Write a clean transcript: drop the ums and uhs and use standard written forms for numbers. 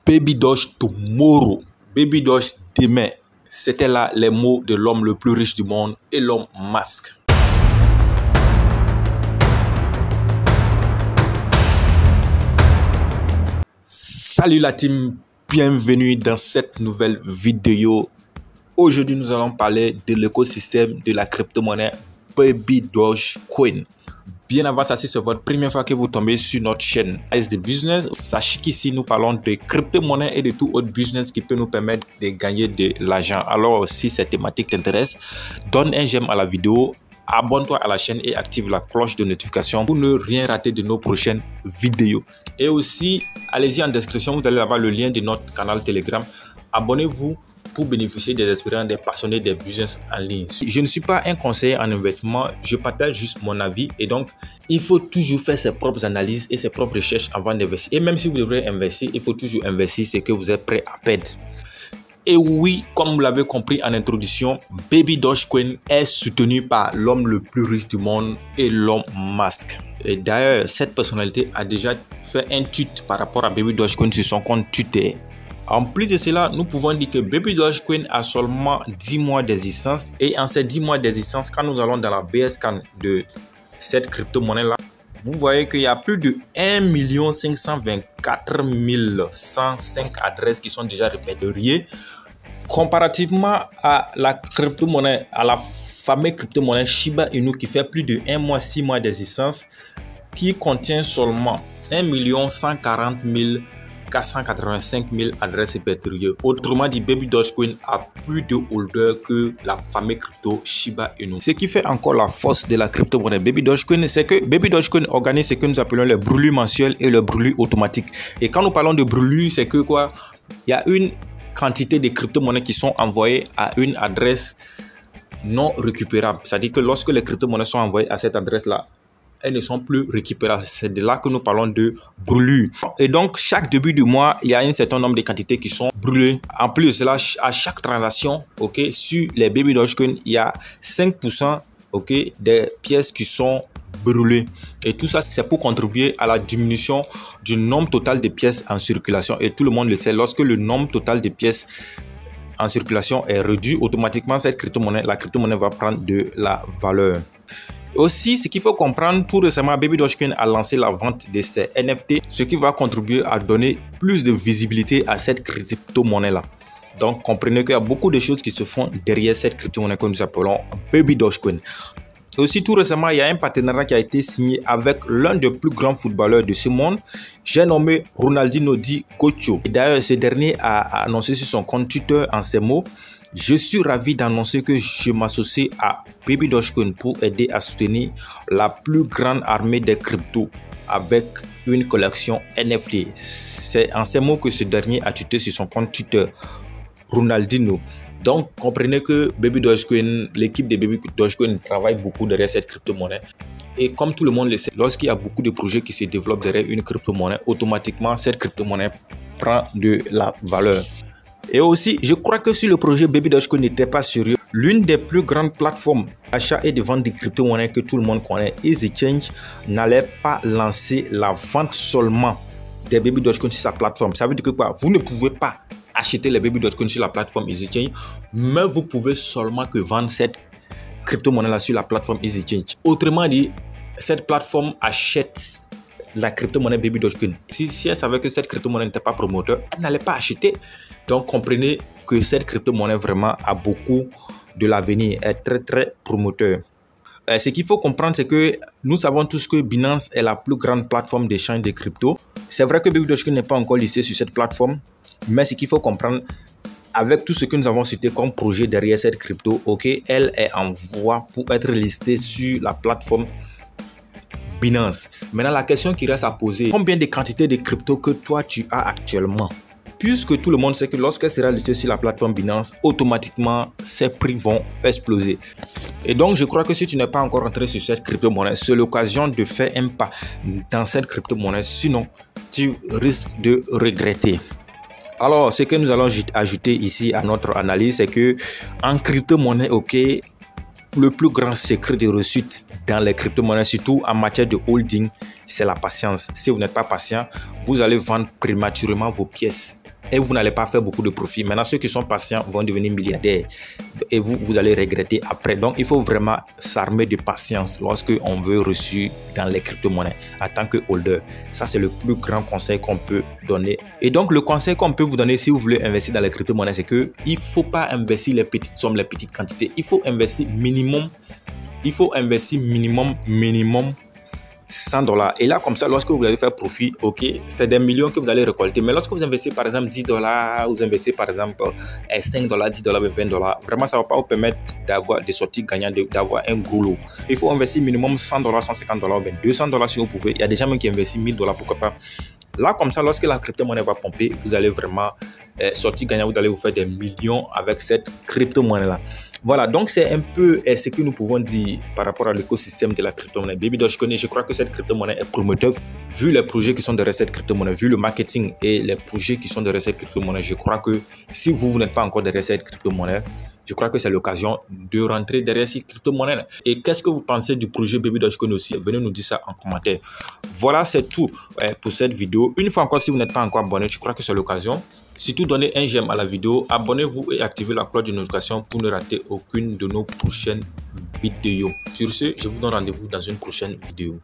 Baby Doge tomorrow, Baby Doge demain. C'était là les mots de l'homme le plus riche du monde, Elon Musk. Salut la team, bienvenue dans cette nouvelle vidéo. Aujourd'hui, nous allons parler de l'écosystème de la crypto-monnaie Baby Doge Coin. Bien avant ça, si c'est votre première fois que vous tombez sur notre chaîne ASD Business, sachez qu'ici nous parlons de crypto-monnaie et de tout autre business qui peut nous permettre de gagner de l'argent. Alors si cette thématique t'intéresse, donne un j'aime à la vidéo, abonne-toi à la chaîne et active la cloche de notification pour ne rien rater de nos prochaines vidéos. Et aussi, allez-y en description, vous allez avoir le lien de notre canal Telegram. Abonnez-vous pour bénéficier des expériences des passionnés des business en ligne. Je ne suis pas un conseiller en investissement, je partage juste mon avis et donc il faut toujours faire ses propres analyses et ses propres recherches avant d'investir. Et même si vous devrez investir, il faut toujours investir ce que vous êtes prêt à perdre. Et oui, comme vous l'avez compris en introduction, Baby Doge Coin est soutenu par l'homme le plus riche du monde, Elon Musk. Et d'ailleurs, cette personnalité a déjà fait un tweet par rapport à Baby Doge Coin sur son compte Twitter. En plus de cela, nous pouvons dire que Baby Doge Coin a seulement 10 mois d'existence. Et en ces 10 mois d'existence, quand nous allons dans la BSCAN de cette crypto-monnaie-là, vous voyez qu'il y a plus de 1 524 105 adresses qui sont déjà répertoriées. Comparativement à la crypto-monnaie, à la fameuse crypto-monnaie Shiba Inu qui fait plus de 1 mois, 6 mois d'existence, qui contient seulement 1 140 485 000 adresses répertoriées. Autrement dit, Baby Doge Coin a plus de holders que la fameuse crypto Shiba Inu. Ce qui fait encore la force de la crypto-monnaie Baby Doge Coin, c'est que Baby Doge Coin organise ce que nous appelons les brûlures mensuels et le brûlure automatique. Et quand nous parlons de brûlure, c'est que quoi? Il y a une quantité de crypto-monnaies qui sont envoyées à une adresse non récupérable. C'est-à-dire que lorsque les crypto-monnaies sont envoyées à cette adresse-là, elles ne sont plus récupérables. C'est de là que nous parlons de brûlure. Et donc, chaque début du mois, il y a un certain nombre de quantités qui sont brûlées. En plus de cela, à chaque transaction, sur les Baby Doge Coin, il y a 5% des pièces qui sont brûlées. Et tout ça, c'est pour contribuer à la diminution du nombre total de pièces en circulation. Et tout le monde le sait, lorsque le nombre total de pièces en circulation est réduit, automatiquement, la crypto-monnaie va prendre de la valeur. Aussi, ce qu'il faut comprendre, tout récemment, Baby Doge Coin a lancé la vente de ses NFT, ce qui va contribuer à donner plus de visibilité à cette crypto-monnaie-là. Donc, comprenez qu'il y a beaucoup de choses qui se font derrière cette crypto-monnaie que nous appelons Baby Doge Coin. Aussi, tout récemment, il y a un partenariat qui a été signé avec l'un des plus grands footballeurs de ce monde. J'ai nommé Ronaldinho Di Cocho. D'ailleurs, ce dernier a annoncé sur son compte Twitter en ces mots: je suis ravi d'annoncer que je m'associe à Baby Doge Coin pour aider à soutenir la plus grande armée des cryptos avec une collection NFT. C'est en ces mots que ce dernier a tweeté sur son compte Twitter, Ronaldinho. Donc, comprenez que Baby Doge Coin, l'équipe de Baby Doge Coin travaille beaucoup derrière cette crypto-monnaie. Et comme tout le monde le sait, lorsqu'il y a beaucoup de projets qui se développent derrière une crypto-monnaie, automatiquement, cette crypto-monnaie prend de la valeur. Et aussi, je crois que si le projet Baby Doge Coin n'était pas sérieux, l'une des plus grandes plateformes d'achat et de vente de crypto-monnaies que tout le monde connaît, EasyChange, n'allait pas lancer la vente seulement des Baby Doge Coin sur sa plateforme. Ça veut dire que quoi? Vous ne pouvez pas acheter les Baby Doge Coin sur la plateforme EasyChange, mais vous pouvez seulement que vendre cette crypto-monnaie-là sur la plateforme EasyChange. Autrement dit, cette plateforme achète la crypto-monnaie Baby Doge Coin. Si elle savait que cette crypto-monnaie n'était pas promoteur, elle n'allait pas acheter. Donc, comprenez que cette crypto-monnaie vraiment a beaucoup de l'avenir, est très très promoteur. Ce qu'il faut comprendre, c'est que nous savons tous que Binance est la plus grande plateforme d'échange de crypto. C'est vrai que Baby Doge Coin n'est pas encore listé sur cette plateforme, mais ce qu'il faut comprendre, avec tout ce que nous avons cité comme projet derrière cette crypto, elle est en voie pour être listée sur la plateforme Binance. Maintenant, la question qui reste à poser: combien de quantités de crypto que toi tu as actuellement? Puisque tout le monde sait que lorsqu'elle sera listée sur la plateforme Binance, automatiquement ses prix vont exploser. Et donc, je crois que si tu n'es pas encore rentré sur cette crypto-monnaie, c'est l'occasion de faire un pas dans cette crypto-monnaie. Sinon, tu risques de regretter. Alors, ce que nous allons ajouter ici à notre analyse, c'est que en crypto-monnaie, le plus grand secret de réussite dans les crypto-monnaies, surtout en matière de holding, c'est la patience. Si vous n'êtes pas patient, vous allez vendre prématurément vos pièces. et vous n'allez pas faire beaucoup de profit. Maintenant, ceux qui sont patients vont devenir milliardaires et vous allez regretter après. Donc, il faut vraiment s'armer de patience lorsque on veut reçu dans les crypto-monnaies en tant que holder. Ça, c'est le plus grand conseil qu'on peut donner. Et donc, le conseil qu'on peut vous donner si vous voulez investir dans les crypto-monnaies, c'est que il faut pas investir les petites sommes, les petites quantités. Il faut investir minimum 100 $. Et là, comme ça, lorsque vous allez faire profit, ok, c'est des millions que vous allez récolter. Mais lorsque vous investissez par exemple 10 $, vous investissez par exemple 5 $, 10 $, 20 $, vraiment, ça ne va pas vous permettre d'avoir des sorties gagnantes, d'avoir un gros lot. Il faut investir minimum 100 $, 150 $, 200 $ si vous pouvez. Il y a des gens même qui investissent 1000 $, pourquoi pas. Là, comme ça, lorsque la crypto-monnaie va pomper, vous allez vraiment sortir gagnant, vous allez vous faire des millions avec cette crypto-monnaie-là. Voilà, donc c'est un peu ce que nous pouvons dire par rapport à l'écosystème de la crypto-monnaie. Baby Dogecoin, je crois que cette crypto-monnaie est prometteur. Vu les projets qui sont derrière cette crypto-monnaie, vu le marketing et les projets qui sont derrière cette crypto-monnaie, je crois que si vous n'êtes pas encore derrière cette crypto-monnaie, je crois que c'est l'occasion de rentrer derrière cette crypto-monnaie. Et qu'est-ce que vous pensez du projet Baby Dogecoin aussi? Venez nous dire ça en commentaire. Voilà, c'est tout pour cette vidéo. Une fois encore, si vous n'êtes pas encore abonné, je crois que c'est l'occasion. Surtout, donnez un j'aime à la vidéo, abonnez-vous et activez la cloche de notification pour ne rater aucune de nos prochaines vidéos. Sur ce, je vous donne rendez-vous dans une prochaine vidéo.